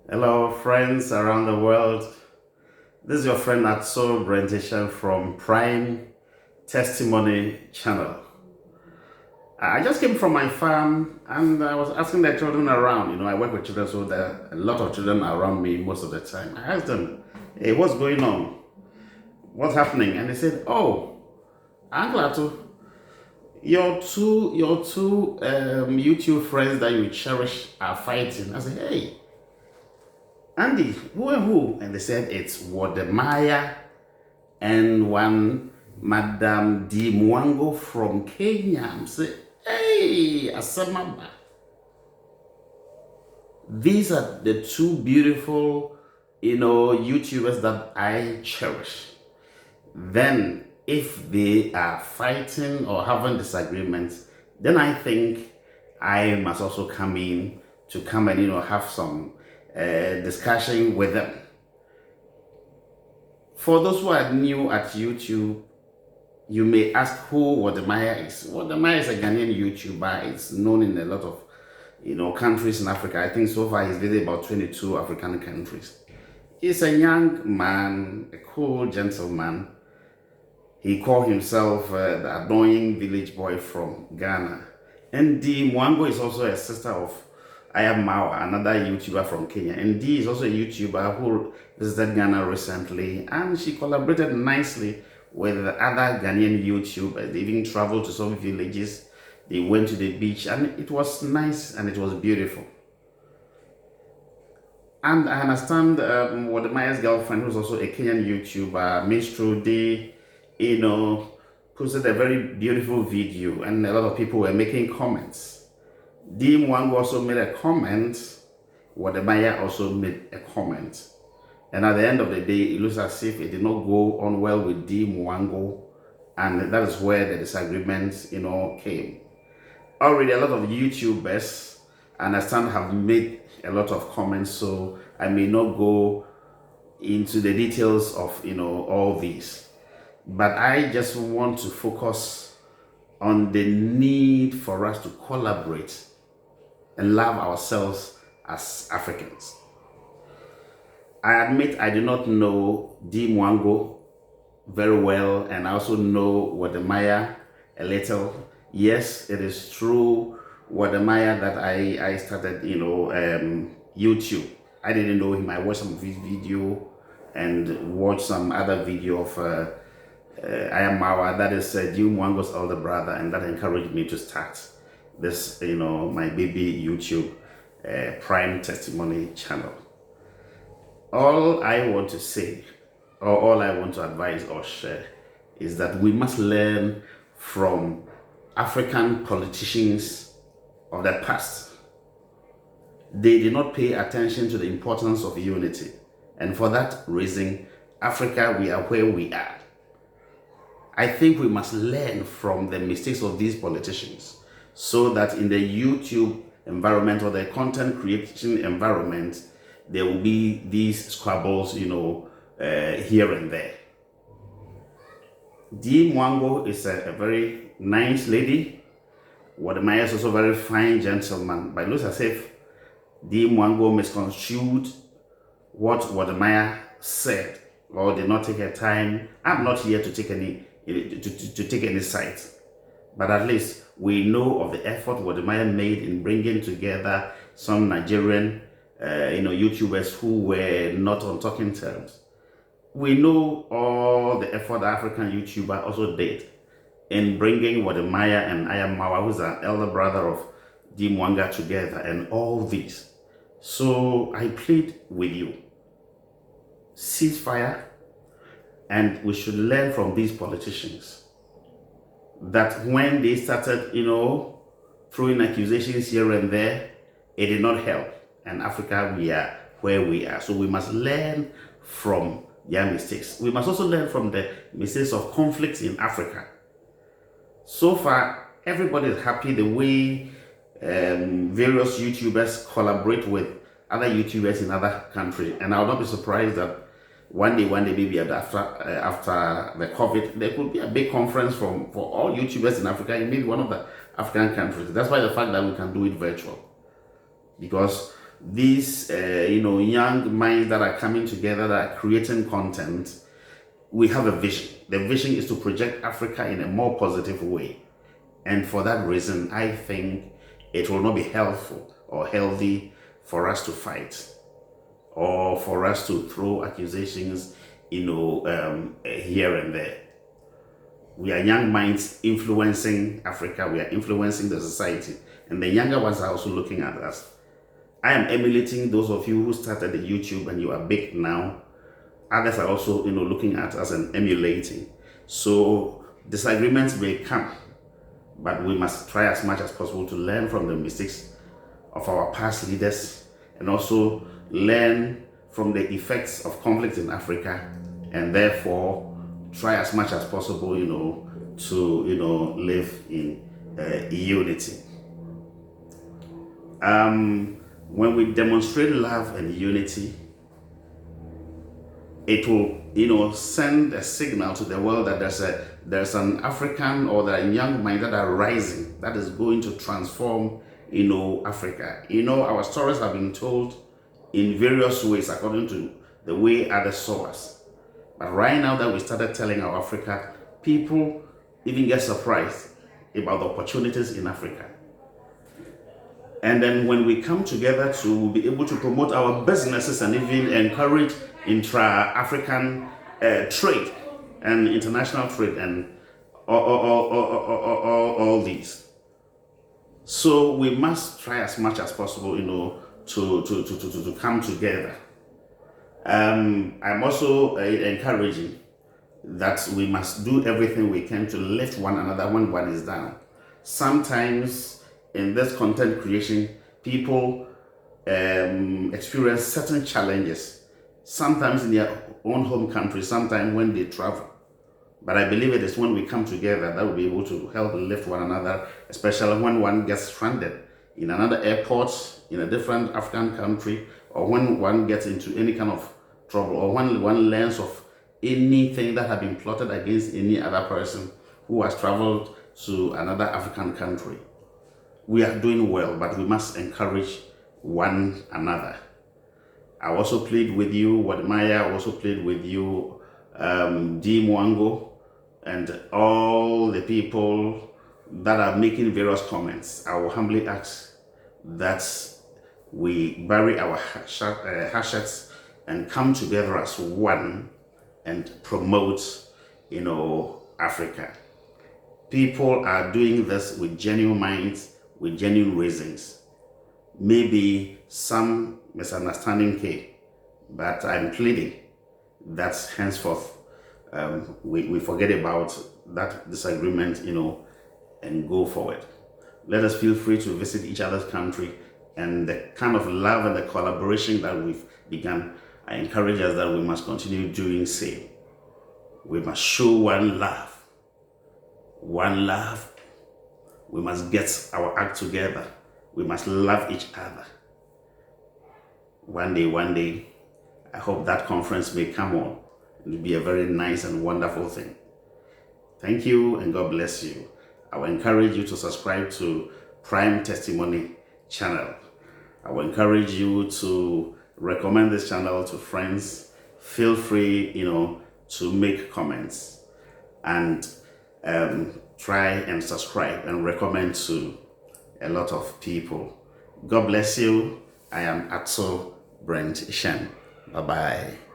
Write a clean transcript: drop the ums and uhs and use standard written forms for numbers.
Hello, friends around the world. This is your friend Atso Brentishan from Prime Testimony Channel. I just came from my farm and I was asking the children around. I work with children, so there are a lot of children around me most of the time. I asked them, hey, what's going on? What's happening? And they said, oh, Uncle Ato, your two YouTube friends that you cherish are fighting. I said, hey, Andy, who and who? And they said it's Wode and one Madam D. Mwango from Kenya. I'm saying, hey, Asamaba. These are the two beautiful, YouTubers that I cherish. Then, if they are fighting or having disagreements, then I think I must also come in to come and have some discussion with them. For those who are new at YouTube, you may ask who Wode is. Wode is a Ghanaian YouTuber. It's known in a lot of countries in Africa. I think so far he's visited about 22 African countries. He's a young man, a cool gentleman. He called himself the annoying village boy from Ghana. And Dee Mwango is also a sister of Mawa, another YouTuber from Kenya. And Dee is also a YouTuber who visited Ghana recently, and she collaborated nicely with other Ghanaian YouTubers. They even traveled to some villages. They went to the beach, and it was nice and it was beautiful. And I understand Wode girlfriend, who's also a Kenyan YouTuber, Minstrel D, posted a very beautiful video, and a lot of people were making comments. D. Mwango also made a comment. Wode also made a comment. And at the end of the day, it looks as if it did not go on well with D. Mwango, and that is where the disagreements, came. Already, a lot of YouTubers, I understand, have made a lot of comments, so I may not go into the details of, all these. But I just want to focus on the need for us to collaborate and love ourselves as Africans. I admit I do not know D. Mwango very well, and I also know Wode a little. Yes, it is true, Wode that I started, YouTube. I didn't know him. I watched some of his video and watched some other video of Mawa, that is D. Mwango's older brother, and that encouraged me to start this, my baby YouTube Prime Testimony channel. All I want to say, or all I want to advise or share, is that we must learn from African politicians of the past. They did not pay attention to the importance of unity, and for that reason, Africa, we are where we are. I think we must learn from the mistakes of these politicians so that in the YouTube environment or the content creation environment, there will be these squabbles, here and there. D. Mwango is a very nice lady. Wode is also a very fine gentleman. But it looks as if D. Mwango misconstrued what Wode said or did not take her time. I'm not here to take any sides, but at least we know of the effort Wode made in bringing together some Nigerian YouTubers who were not on talking terms. We know all the effort the African YouTuber also did in bringing Wode and Mawa, who's an elder brother of D. Mwango, together, and all this. So I plead with you, ceasefire, and we should learn from these politicians that when they started, throwing accusations here and there, it did not help. And Africa, we are where we are. So we must learn from their mistakes. We must also learn from the mistakes of conflicts in Africa. So far, everybody is happy the way various YouTubers collaborate with other YouTubers in other countries. And I will not be surprised that one day, maybe after the COVID, there could be a big conference for all YouTubers in Africa in maybe one of the African countries. That's why the fact that we can do it virtual. Because these young minds that are coming together, that are creating content, we have a vision. The vision is to project Africa in a more positive way. And for that reason, I think it will not be helpful or healthy for us to fight or for us to throw accusations, here and there. We are young minds influencing Africa. We are influencing the society. And the younger ones are also looking at us. I am emulating those of you who started the YouTube and you are big now. Others are also, looking at us and emulating. So disagreements may come, but we must try as much as possible to learn from the mistakes of our past leaders and also learn from the effects of conflict in Africa, and therefore try as much as possible, to, live in unity. When we demonstrate love and unity, it will, send a signal to the world that there's an African or there are young minds that are rising that is going to transform, Africa. Our stories have been told in various ways according to the way others saw us. But right now that we started telling our Africa, people even get surprised about the opportunities in Africa. And then when we come together to be able to promote our businesses and even encourage intra-African trade and international trade and all these. So we must try as much as possible, to come together. I'm also encouraging that we must do everything we can to lift one another when one is down. Sometimes in this content creation, people experience certain challenges, sometimes in their own home country, sometimes when they travel. But I believe it is when we come together that we'll be able to help lift one another, especially when one gets stranded in another airport, in a different African country, or when one gets into any kind of trouble, or when one learns of anything that has been plotted against any other person who has traveled to another African country. We are doing well, but we must encourage one another. I also plead with you, Wode, I also plead with you, Mwango, and all the people that are making various comments. I will humbly ask that we bury our hatchets and come together as one and promote, Africa. People are doing this with genuine minds, with genuine reasons. Maybe some misunderstanding came, but I'm pleading that henceforth we forget about that disagreement, and go forward. Let us feel free to visit each other's country, and the kind of love and the collaboration that we've begun, I encourage us that we must continue doing same. We must show one love. One love. We must get our act together. We must love each other. One day, I hope that conference may come on. It will be a very nice and wonderful thing. Thank you and God bless you. I will encourage you to subscribe to Prime Testimony channel. I will encourage you to recommend this channel to friends. Feel free, to make comments and try and subscribe and recommend to a lot of people. God bless you. I am Atso Brent Shen. Bye-bye.